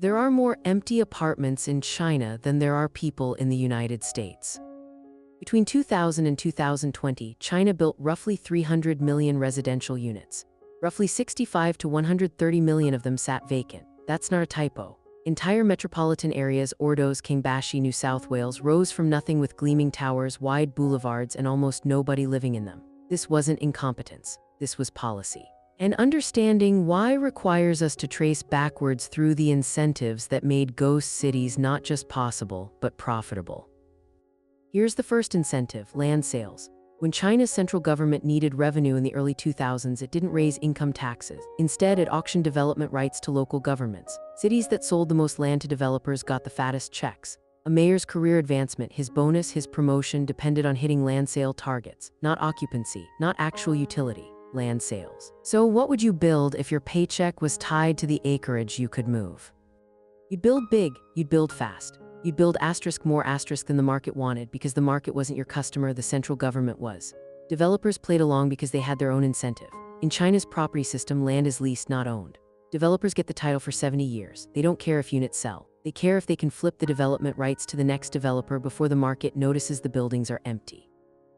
There are more empty apartments in China than there are people in the United States. Between 2000 and 2020, China built roughly 300 million residential units. Roughly 65 to 130 million of them sat vacant. That's not a typo. Entire metropolitan areas, Ordos, Kingbashi, New South Wales, rose from nothing with gleaming towers, wide boulevards, and almost nobody living in them. This wasn't incompetence. This was policy. And understanding why requires us to trace backwards through the incentives that made ghost cities not just possible, but profitable. Here's the first incentive: land sales. When China's central government needed revenue in the early 2000s, it didn't raise income taxes. Instead, it auctioned development rights to local governments. Cities that sold the most land to developers got the fattest checks. A mayor's career advancement, his bonus, his promotion depended on hitting land sale targets, not occupancy, not actual utility, land sales. So what would you build if your paycheck was tied to the acreage you could move? You'd build big, you'd build fast. You'd build more than the market wanted, because the market wasn't your customer, the central government was. Developers played along because they had their own incentive. In China's property system, land is leased, not owned. Developers get the title for 70 years. They don't care if units sell. They care if they can flip the development rights to the next developer before the market notices the buildings are empty.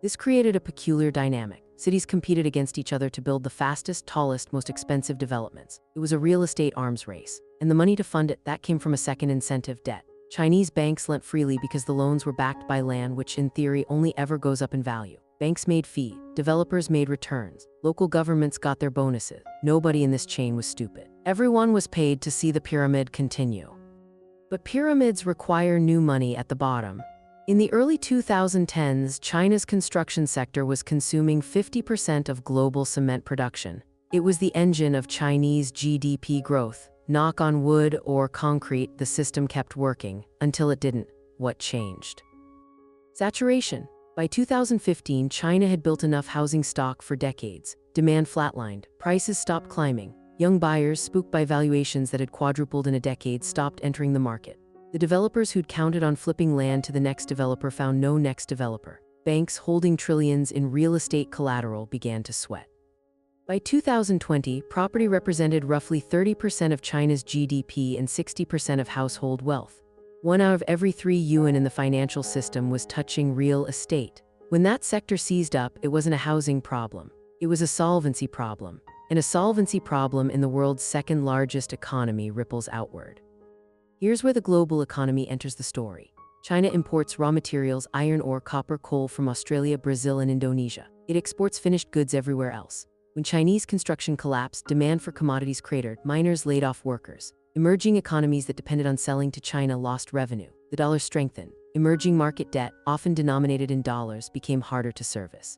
This created a peculiar dynamic. Cities competed against each other to build the fastest, tallest, most expensive developments. It was a real estate arms race. And the money to fund it, that came from a second incentive: debt. Chinese banks lent freely because the loans were backed by land, which in theory only ever goes up in value. Banks made fee, developers made returns, local governments got their bonuses. Nobody in this chain was stupid. Everyone was paid to see the pyramid continue. But pyramids require new money at the bottom. In the early 2010s, China's construction sector was consuming 50% of global cement production. It was the engine of Chinese GDP growth. Knock on wood or concrete, the system kept working until it didn't. What changed? Saturation. By 2015, China had built enough housing stock for decades. Demand flatlined. Prices stopped climbing. Young buyers, spooked by valuations that had quadrupled in a decade, stopped entering the market. The developers who'd counted on flipping land to the next developer found no next developer. Banks holding trillions in real estate collateral began to sweat. By 2020, property represented roughly 30% of China's GDP and 60% of household wealth. 1 out of every 3 yuan in the financial system was touching real estate. When that sector seized up, it wasn't a housing problem. It was a solvency problem. And a solvency problem in the world's second largest economy ripples outward. Here's where the global economy enters the story. China imports raw materials, iron ore, copper, coal from Australia, Brazil, and Indonesia. It exports finished goods everywhere else. When Chinese construction collapsed, demand for commodities cratered, miners laid off workers. Emerging economies that depended on selling to China lost revenue. The dollar strengthened. Emerging market debt, often denominated in dollars, became harder to service.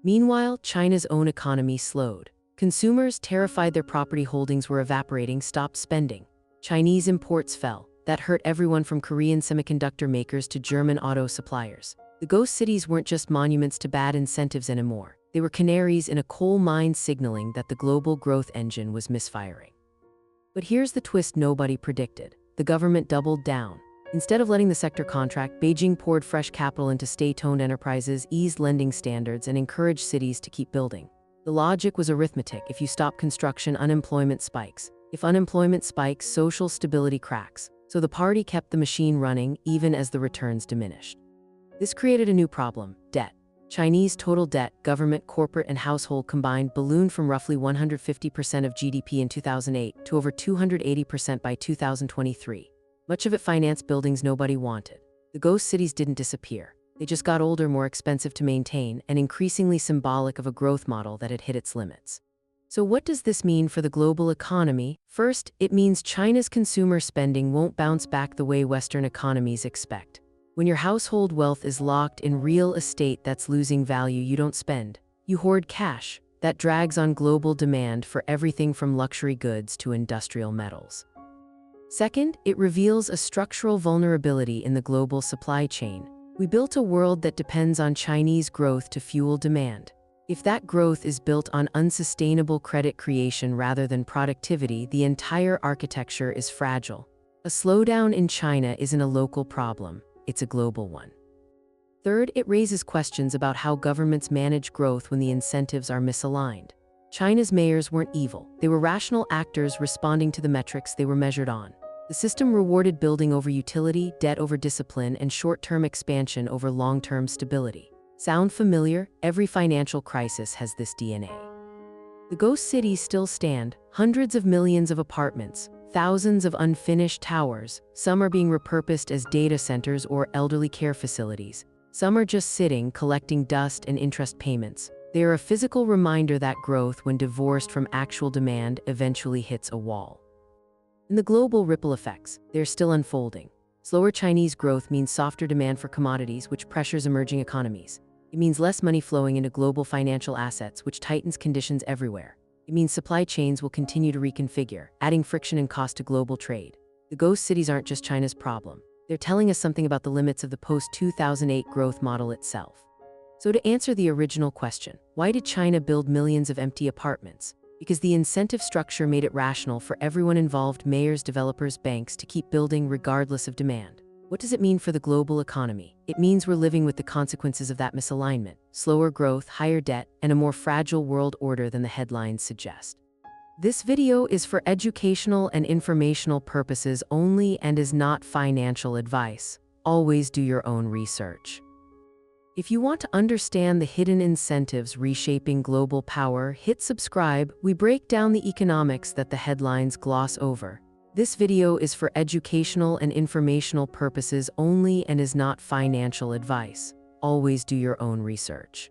Meanwhile, China's own economy slowed. Consumers, terrified their property holdings were evaporating, stopped spending. Chinese imports fell. That hurt everyone from Korean semiconductor makers to German auto suppliers. The ghost cities weren't just monuments to bad incentives anymore. They were canaries in a coal mine, signaling that the global growth engine was misfiring. But here's the twist nobody predicted. The government doubled down. Instead of letting the sector contract, Beijing poured fresh capital into state-owned enterprises, eased lending standards, and encouraged cities to keep building. The logic was arithmetic. If you stop construction, unemployment spikes. If unemployment spikes, social stability cracks. So the party kept the machine running, even as the returns diminished. This created a new problem: debt. Chinese total debt, government, corporate, and household combined, ballooned from roughly 150% of GDP in 2008 to over 280% by 2023. Much of it financed buildings nobody wanted. The ghost cities didn't disappear. They just got older, more expensive to maintain, and increasingly symbolic of a growth model that had hit its limits. So what does this mean for the global economy? First, it means China's consumer spending won't bounce back the way Western economies expect. When your household wealth is locked in real estate that's losing value, you don't spend. You hoard cash. That drags on global demand for everything from luxury goods to industrial metals. Second, it reveals a structural vulnerability in the global supply chain. We built a world that depends on Chinese growth to fuel demand. If that growth is built on unsustainable credit creation rather than productivity, the entire architecture is fragile. A slowdown in China isn't a local problem. It's a global one. Third, it raises questions about how governments manage growth when the incentives are misaligned. China's mayors weren't evil. They were rational actors responding to the metrics they were measured on. The system rewarded building over utility, debt over discipline, and short-term expansion over long-term stability. Sound familiar? Every financial crisis has this DNA. The ghost cities still stand, hundreds of millions of apartments, thousands of unfinished towers. Some are being repurposed as data centers or elderly care facilities. Some are just sitting, collecting dust and interest payments. They are a physical reminder that growth, when divorced from actual demand, eventually hits a wall. And the global ripple effects, they're still unfolding. Slower Chinese growth means softer demand for commodities, which pressures emerging economies. It means less money flowing into global financial assets, which tightens conditions everywhere. It means supply chains will continue to reconfigure, adding friction and cost to global trade. The ghost cities aren't just China's problem. They're telling us something about the limits of the post-2008 growth model itself. So to answer the original question, why did China build millions of empty apartments? Because the incentive structure made it rational for everyone involved, mayors, developers, banks, to keep building regardless of demand. What does it mean for the global economy? It means we're living with the consequences of that misalignment: slower growth, higher debt, and a more fragile world order than the headlines suggest. This video is for educational and informational purposes only and is not financial advice. Always do your own research. If you want to understand the hidden incentives reshaping global power, hit subscribe. We break down the economics that the headlines gloss over. This video is for educational and informational purposes only and is not financial advice. Always do your own research.